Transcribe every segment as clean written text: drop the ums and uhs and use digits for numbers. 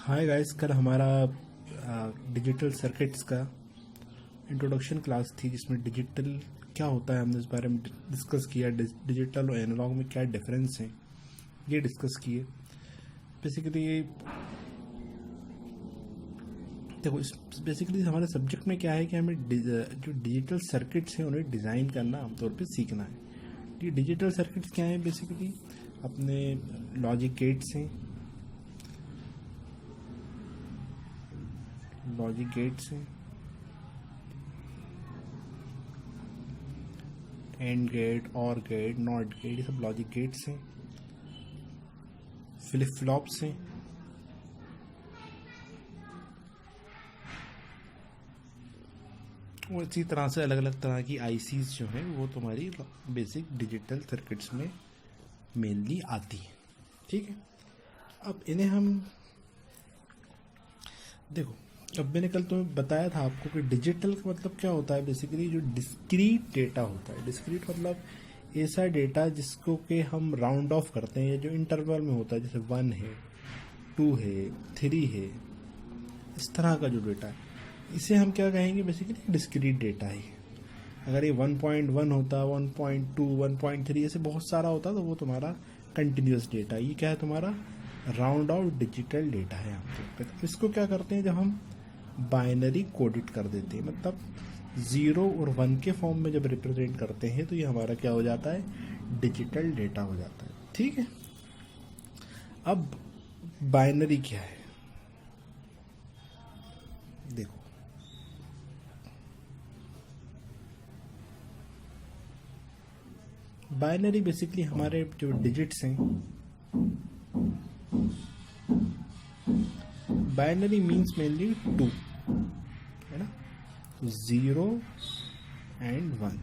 Hi guys, कल हमारा digital circuits का इंट्रोडक्शन क्लास थी जिसमें डिजिटल क्या होता है हमने इस बारे में डिस्कस किया। डिजिटल और एनालॉग में क्या डिफरेंस है ये डिस्कस किए। बेसिकली देखो, इस बेसिकली हमारे सब्जेक्ट में क्या है कि हमें जो डिजिटल सर्किट्स हैं उन्हें डिज़ाइन करना आमतौर पे सीखना है। ये डिजिटल सर्किट्स क्या हैं? बेसिकली अपने लॉजिक गेट्स हैं, एंड गेट, और गेट, नॉट गेट, ये सब लॉजिक गेट्स हैं। फ्लिप फ्लॉप्स हैं, और इसी तरह से अलग अलग तरह की आईसीज जो हैं वो तुम्हारी बेसिक डिजिटल सर्किट्स में मेनली आती हैं। ठीक है, अब इन्हें हम देखो, अब मैंने कल तुम्हें बताया था आपको कि डिजिटल का मतलब क्या होता है। बेसिकली जो डिस्क्रीट डेटा होता है, डिस्क्रीट मतलब ऐसा डेटा जिसको कि हम राउंड ऑफ करते हैं, जो इंटरवल में होता है, जैसे 1 है, 2 है, 3 है, इस तरह का जो डेटा है इसे हम क्या कहेंगे? बेसिकली डिस्क्रीट डेटा है। अगर ये 1.1 होता, 1.2, 1.3 ऐसे बहुत सारा होता तो वो तुम्हारा कंटिन्यूस डेटा। ये क्या है? तुम्हारा राउंड ऑफ डिजिटल डेटा है आमतौर पर। तो इसको क्या करते हैं, जब हम बाइनरी कोडेड कर देते हैं, मतलब 0 और 1 के फॉर्म में जब रिप्रेजेंट करते हैं तो ये हमारा क्या हो जाता है? डिजिटल डेटा हो जाता है। ठीक है, अब बाइनरी क्या है देखो, बाइनरी बेसिकली हमारे जो डिजिट्स हैं, बाइनरी मीन्स मेनली 2 है ना, 0 एंड 1।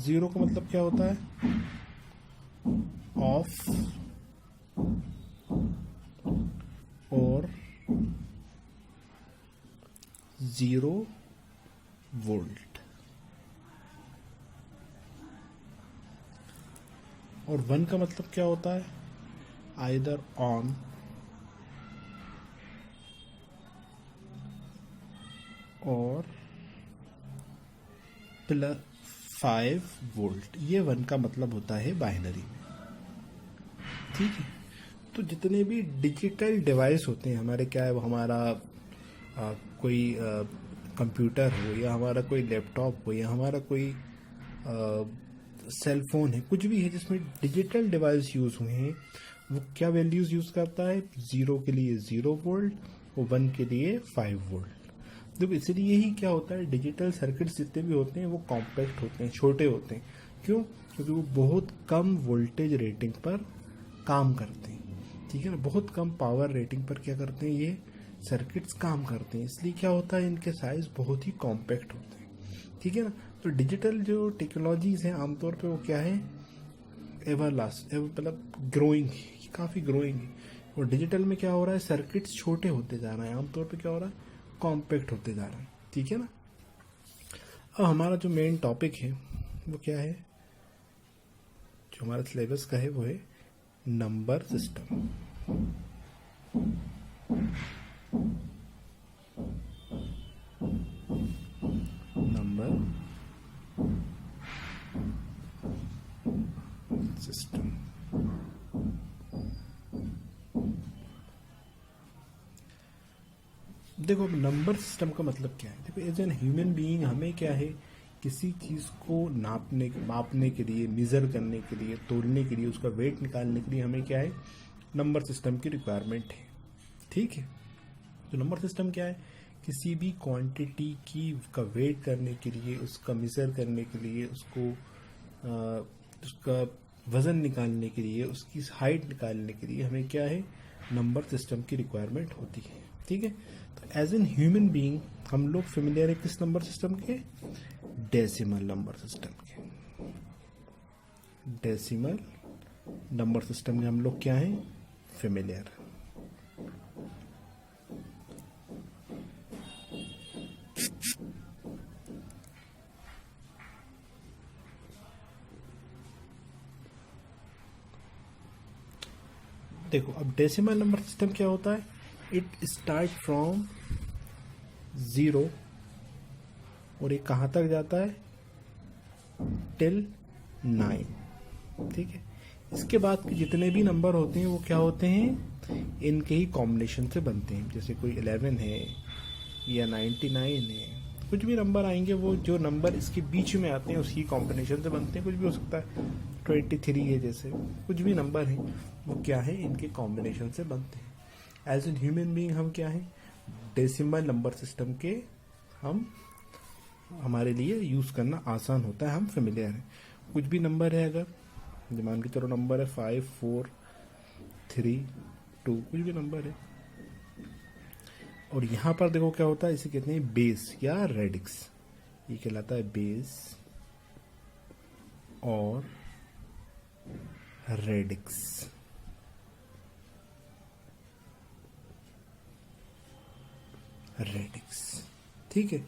0 का मतलब क्या होता है? ऑफ और 0 वोल्ट, और 1 का मतलब क्या होता है? आइदर ऑन और +5 वोल्ट। ये 1 का मतलब होता है बाइनरी में। ठीक है, तो जितने भी डिजिटल डिवाइस होते हैं हमारे, क्या है वो, हमारा कोई कंप्यूटर हो, या हमारा कोई लैपटॉप हो, या हमारा कोई सेल फोन है, कुछ भी है जिसमें डिजिटल डिवाइस यूज़ हुए हैं, वो क्या वैल्यूज़ यूज़ करता है? 0 के लिए 0 वोल्ट और 1 के लिए 5 वोल्ट। देखो, इसलिए ही क्या होता है, डिजिटल सर्किट्स जितने भी होते हैं वो कॉम्पैक्ट होते हैं, छोटे होते हैं। क्यों? क्योंकि वो बहुत कम वोल्टेज रेटिंग पर काम करते हैं। ठीक है ना, बहुत कम पावर रेटिंग पर क्या करते हैं ये सर्किट्स काम करते हैं, इसलिए क्या होता है, इनके साइज बहुत ही कॉम्पैक्ट होते हैं। ठीक है ना, तो डिजिटल जो टेक्नोलॉजीज हैं आमतौर पे वो क्या है? मतलब ग्रोइंग, काफ़ी ग्रोइंग है। और डिजिटल में क्या हो रहा है? सर्किट्स छोटे होते जा रहे हैं, आमतौर पे क्या हो रहा है? कॉम्पैक्ट होते जा रहे हैं। ठीक है ना, अब हमारा जो मेन टॉपिक है वो क्या है, जो हमारा सिलेबस का है वो है नंबर सिस्टम। नंबर सिस्टम देखो, नंबर सिस्टम का मतलब क्या है? देखो, एज एन ह्यूमन बीइंग हमें क्या है, किसी चीज़ को मापने के लिए, मेज़र करने के लिए, तोलने के लिए, उसका वेट निकालने के लिए हमें क्या है? नंबर सिस्टम की रिक्वायरमेंट है। ठीक है, तो नंबर सिस्टम क्या है? किसी भी क्वांटिटी की का वेट करने के लिए, उसका मेज़र करने के लिए, उसका वज़न निकालने के लिए, उसकी हाइट निकालने के लिए हमें क्या है? नंबर सिस्टम की रिक्वायरमेंट होती है। ठीक है, तो एज एन ह्यूमन बीइंग हम लोग फेमिलियर है किस नंबर सिस्टम के? डेसिमल नंबर सिस्टम के। डेसिमल नंबर सिस्टम में हम लोग क्या हैं? फेमिलियर। देखो अब डेसिमल नंबर सिस्टम क्या होता है, इट स्टार्ट फ्रॉम 0 और ये कहाँ तक जाता है, टिल 9, ठीक है। इसके बाद के जितने भी नंबर होते हैं वो क्या होते हैं, इनके ही कॉम्बिनेशन से बनते हैं। जैसे कोई 11 है या 99 है, कुछ भी नंबर आएंगे वो जो नंबर इसके बीच में आते हैं उसकी कॉम्बिनेशन से बनते हैं। कुछ भी हो सकता है, 23 है, जैसे कुछ भी नंबर है वो क्या है, इनके कॉम्बिनेशन से बनते हैं। एज एन ह्यूमन बीइंग हम क्या है, डेसिमल नंबर सिस्टम के हमारे लिए यूज़ करना आसान होता है, हम फेमिलियर हैं। कुछ भी नंबर है, अगर मान के चलो नंबर है 5 4 3 2, कुछ भी नंबर है, और यहाँ पर देखो क्या होता है, इसे कहते हैं बेस या रेडिक्स। ये कहलाता है बेस और रेडिक्स। ठीक है,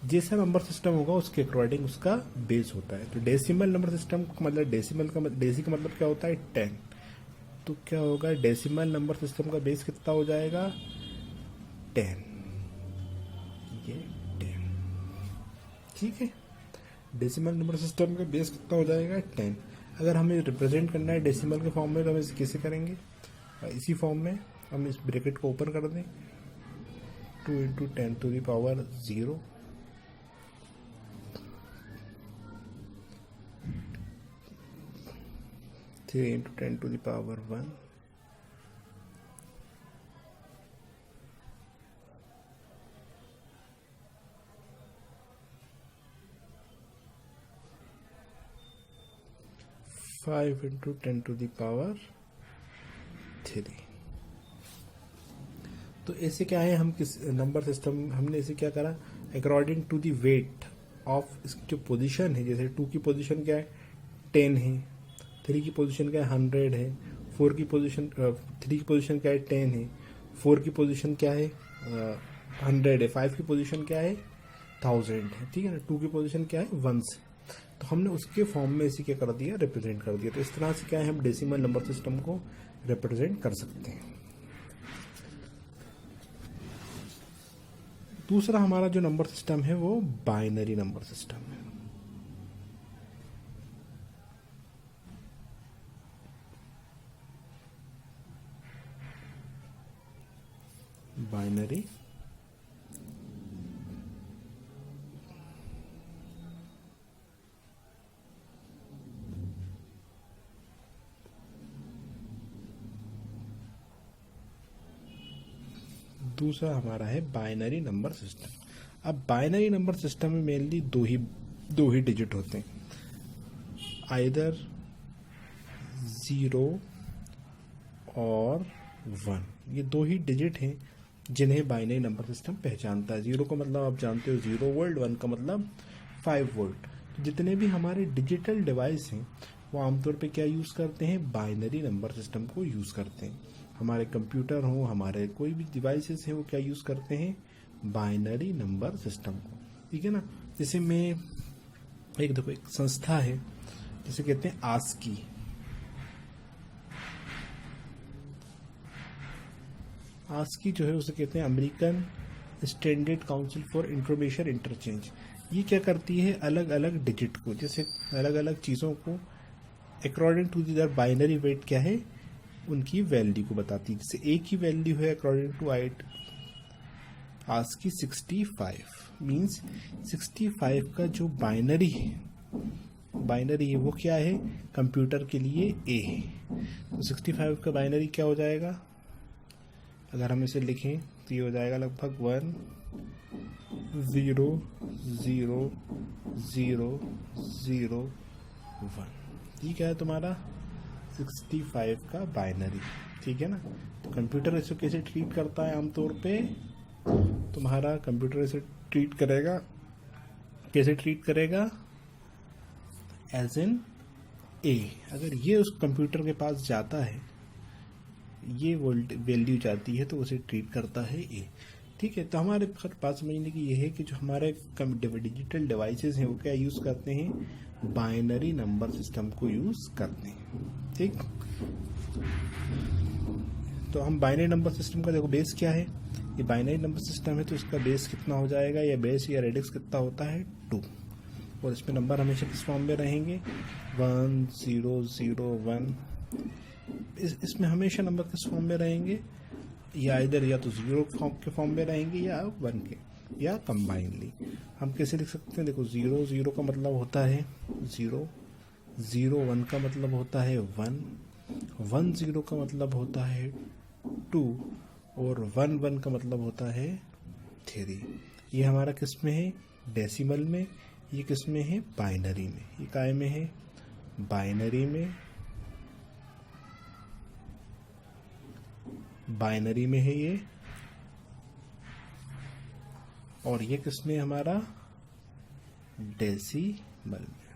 जैसा नंबर सिस्टम होगा उसके अकॉर्डिंग उसका बेस होता है। तो डेसिमल नंबर सिस्टम का मतलब, डेसी का मतलब क्या होता है, 10। तो क्या होगा, डेसिमल नंबर सिस्टम का बेस कितना हो जाएगा, 10। ये 10, ठीक है। डेसिमल नंबर सिस्टम का बेस कितना हो जाएगा, 10। अगर हमें रिप्रेजेंट करना है डेसिमल के फॉर्म में तो हम इसे कैसे करेंगे, इसी फॉर्म में हम इस ब्रैकेट को ओपन कर दें, 2 × 10⁻0, 3 × 10⁻1, 5 × 10⁻3। तो ऐसे क्या है, हम किस नंबर सिस्टम हमने इसे क्या करा, according to the weight of इसकी जो पोजीशन है। जैसे 2 की पोजीशन क्या है, 10 है, 3 की पोजीशन क्या है, 100 है, 4 की पोजीशन 3 की पोजीशन क्या है, 10 है, 4 की पोजीशन क्या है, 100 है, 5 की पोजीशन क्या है, 1000 है, ठीक है ना। 2 की पोजीशन क्या है, 1 है। तो हमने उसके फॉर्म में इसे क्या कर दिया, रिप्रेजेंट कर दिया। तो इस तरह से क्या है, हम डेसिमल नंबर सिस्टम को रिप्रेजेंट कर सकते हैं। दूसरा हमारा जो नंबर सिस्टम है वो बाइनरी नंबर सिस्टम है। बाइनरी दूसरा हमारा है बाइनरी नंबर सिस्टम। अब बाइनरी नंबर सिस्टम में मेनली दो ही डिजिट होते हैं, आइदर 0 और 1। ये 2 ही डिजिट हैं जिन्हें बाइनरी नंबर सिस्टम पहचानता है। 0 का मतलब आप जानते हो 0 वोल्ट, 1 का मतलब 5 वोल्ट। तो जितने भी हमारे डिजिटल डिवाइस हैं वो आमतौर पे क्या यूज़ करते हैं, बाइनरी नंबर सिस्टम को यूज़ करते हैं। हमारे कंप्यूटर हो, हमारे कोई भी डिवाइसेस हैं, वो क्या यूज़ करते हैं, बाइनरी नंबर सिस्टम को, ठीक है ना। जैसे मैं देखो एक संस्था है जिसे कहते हैं आस्की। आस्की जो है उसे कहते हैं American standard council for information interchange. ये क्या करती है, अलग अलग डिजिट को, जैसे अलग अलग चीज़ों को according to their binary weight क्या है, उनकी वैल्यू को बताती है। जैसे एक ही वैल्यू है अकॉर्डिंग टू आस्की 65, मीन्स 65 का जो बाइनरी है वो क्या है, कंप्यूटर के लिए ए है। तो 65 का बाइनरी क्या हो जाएगा, अगर हम इसे लिखें तो ये हो जाएगा लगभग 1 0 0 0 0 1। ये क्या है तुम्हारा 65 का बाइनरी, ठीक है ना। तो कंप्यूटर इसे कैसे ट्रीट करता है, आमतौर पे तुम्हारा कंप्यूटर इसे ट्रीट करेगा, कैसे ट्रीट करेगा, एज एन ए। अगर ये उस कंप्यूटर के पास जाता है, ये वैल्यू जाती है तो उसे ट्रीट करता है ए। ठीक है, तो हमारे पास समझने की ये है कि जो हमारे डिजिटल डिवाइसेस हैं वो क्या यूज़ करते हैं, बाइनरी नंबर सिस्टम को यूज़ करते हैं। ठीक, तो हम बाइनरी नंबर सिस्टम का देखो बेस क्या है, ये बाइनरी नंबर सिस्टम है तो इसका बेस कितना हो जाएगा, या बेस या रेडिक्स कितना होता है 2, और इसमें नंबर हमेशा किस फॉर्म में रहेंगे 1 0 0 1। इसमें हमेशा नंबर किस फॉर्म में रहेंगे, या इधर या तो 0 के फॉर्म में रहेंगे या 1 के, या कंबाइनली। हम कैसे लिख सकते हैं, देखो 0 0 का मतलब होता है 0, 0 1 का मतलब होता है 1, 1 0 का मतलब होता है 2, और 1 1 का मतलब होता है 3। ये हमारा किस में है, डेसिमल में, ये किस में है, बाइनरी में। ये काय में है, बाइनरी में, बाइनरी में है ये, और ये किस में हमारा, डेसिमल में।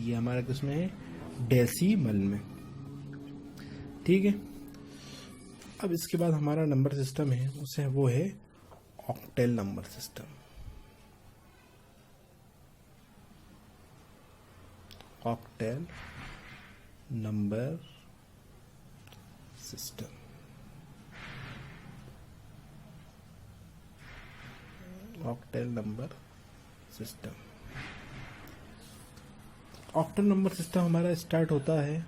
ये हमारा किस में है, डेसिमल में। ठीक है, अब इसके बाद हमारा नंबर सिस्टम है उसे वो है octal number system. Octal number system, octal number system. Octal number system हमारा स्टार्ट होता है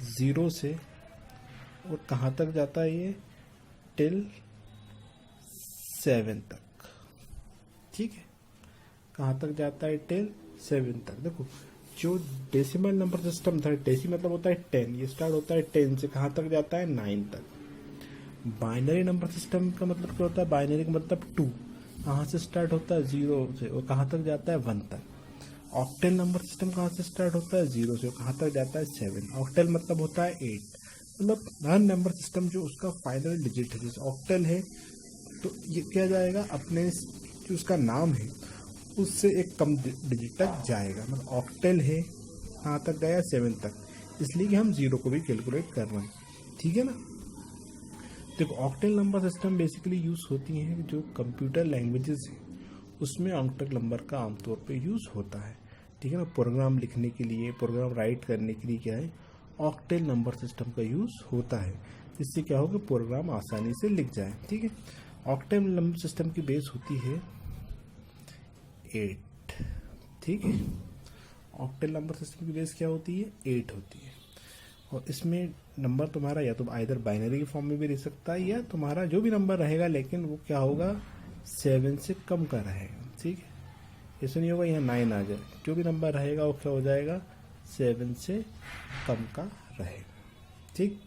0 से, और कहाँ तक जाता है ये, टिल 7 तक। ठीक है, कहाँ तक जाता है, टिल 7 तक। देखो जो डेसिमल नंबर सिस्टम था, डेसी मतलब होता है 10, ये स्टार्ट होता है 10 से, कहाँ तक जाता है 9 तक। बाइनरी नंबर सिस्टम का मतलब क्या होता है, बाइनरी का मतलब 2, कहाँ से स्टार्ट होता है 0 से, और कहाँ तक जाता है 1 तक। ऑक्टेल नंबर सिस्टम कहाँ से स्टार्ट होता है 0 से, और कहाँ तक जाता है 7। ऑक्टेल मतलब होता है 8, मतलब हर नंबर सिस्टम जो उसका फाइनल डिजिट है, जैसे ऑक्टेल है तो ये क्या जाएगा, अपने जो उसका नाम है उससे एक कम डिजिट तक जाएगा। मतलब ऑक्टेल है कहाँ तक गया, 7 तक, इसलिए कि हम 0 को भी कैलकुलेट कर रहे हैं। ठीक है ना। देखो octal number system basically use होती हैं जो कंप्यूटर लैंग्वेजेस हैं उसमें ऑक्टेल नंबर का आमतौर पे यूज़ होता है। ठीक है ना, प्रोग्राम लिखने के लिए, प्रोग्राम राइट करने के लिए क्या है, ऑक्टेल नंबर सिस्टम का यूज़ होता है, जिससे क्या होगा प्रोग्राम आसानी से लिख जाए। ठीक है, ऑक्टेल नंबर सिस्टम की बेस होती है 8। ठीक है, ऑक्टेल नंबर सिस्टम की बेस क्या होती है, 8 होती है, और इसमें नंबर तुम्हारा या तो आइदर बाइनरी के फॉर्म में भी रह सकता है, या तुम्हारा जो भी नंबर रहेगा लेकिन वो क्या होगा 7 से कम का रहेगा। ठीक है, ऐसा नहीं होगा यहाँ 9 आ जाए, जो भी नंबर रहेगा वो क्या हो जाएगा 7 से कम का रहेगा। ठीक,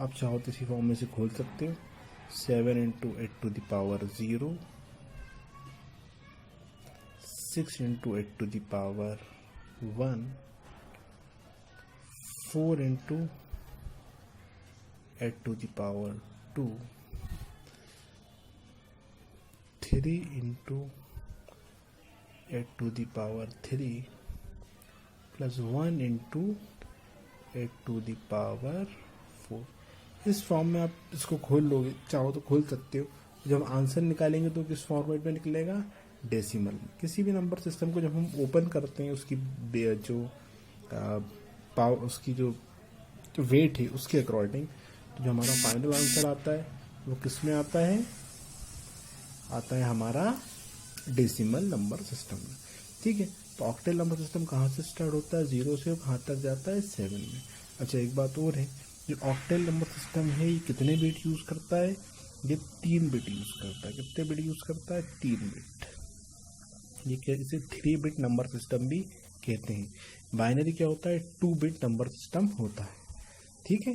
आप चाहो तो इसी फॉर्म में से खोल सकते हो, 7 × 8 to the power 0, 6 × 8 to the power 1, 4 × 8 to the power 2, 3 × 8 to the power 3, plus 1 × 8 to the power 4। इस फॉर्म में आप इसको खोल लोगे, चाहो तो खोल सकते हो। जब आंसर निकालेंगे तो किस फॉर्मेट में निकलेगा, डेसिमल में। किसी भी नंबर सिस्टम को जब हम ओपन करते हैं उसकी उसकी जो वेट है उसके अकॉर्डिंग, तो जो हमारा फाइनल आंसर आता है वो किस में आता है, आता है हमारा डेसिमल नंबर सिस्टम में। ठीक है, तो ऑक्टेल नंबर सिस्टम कहाँ से स्टार्ट होता है 0 से, और कहाँ तक जाता है 7 में। अच्छा एक बात और है, जो ऑक्टेल नंबर सिस्टम है ये कितने बिट यूज़ करता है, ये 3 बिट यूज़ करता है। कितने बिट यूज़ करता है, 3 बिट। ये क्या, इसे 3 बिट नंबर सिस्टम भी कहते हैं। बाइनरी क्या होता है, 2 बिट नंबर सिस्टम होता है। ठीक है,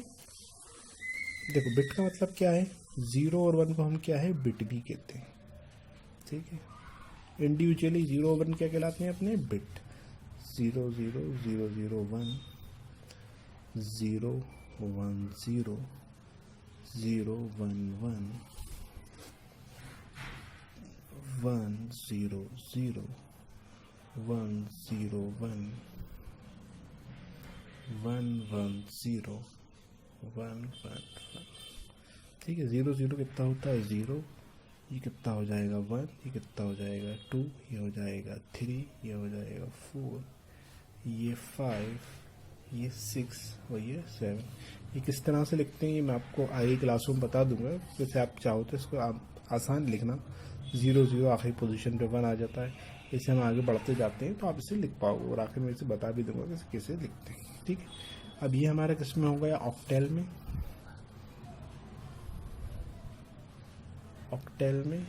देखो बिट का मतलब क्या है, 0 और 1 को हम क्या है, बिट भी कहते हैं। ठीक है, इंडिविजुअली 0 और 1 क्या कहलाते हैं, अपने बिट। 0 0 0 0 1, 0 1 0, 0 1 1, 1 0 0, 1 0 1, 1 1 0, वन वन, ठीक है। 0 0 कितना होता है 0, ये कितना हो जाएगा 1, ये कितना हो जाएगा 2, ये हो जाएगा 3, ये हो जाएगा 4, ये 5, ये 6 और ये 7। ये किस तरह से लिखते हैं ये मैं आपको आगे क्लासों में बता दूंगा। जैसे आप चाहो तो इसको आप आसान लिखना, 0 0 आखिरी पोजीशन पे 1 आ जाता है। इसे हम आगे बढ़ते जाते हैं तो आप इसे लिख पाओगे, और आखिर में इसे बता भी दूंगा कि कैसे लिखते हैं, ठीक है। अब ये हमारा किस में हो गया, ऑक्टेल में, ऑक्टेल में।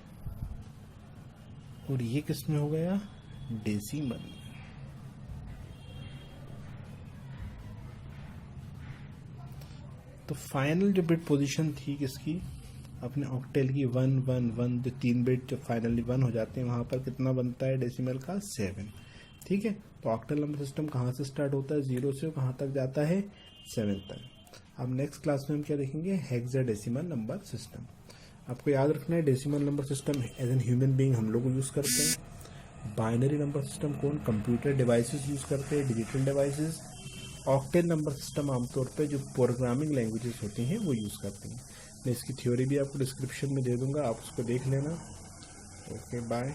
और ये किस में हो गया, डेसिमल। तो फाइनल जो बिट पोजीशन थी किसकी, अपने ऑक्टेल की 1 1 1, जो 3 बिट जो फाइनली 1 हो जाते हैं वहां पर कितना बनता है डेसिमल का 7, ठीक है। तो ऑक्टल नंबर सिस्टम कहाँ से स्टार्ट होता है, 0 से कहाँ तक जाता है, 7 तक। अब नेक्स्ट क्लास में हम क्या देखेंगे, हेक्साडेसिमल नंबर सिस्टम। आपको याद रखना है decimal number system as an human being हम लोग यूज करते हैं। बाइनरी नंबर सिस्टम कौन, कंप्यूटर डिवाइसेस यूज करते हैं, digital devices. Octal number system आमतौर पे जो प्रोग्रामिंग लैंग्वेजेस होती हैं वो यूज करती हैं। मैं इसकी थ्योरी भी आपको डिस्क्रिप्शन में दे दूंगा, आप उसको देख लेना। Okay bye.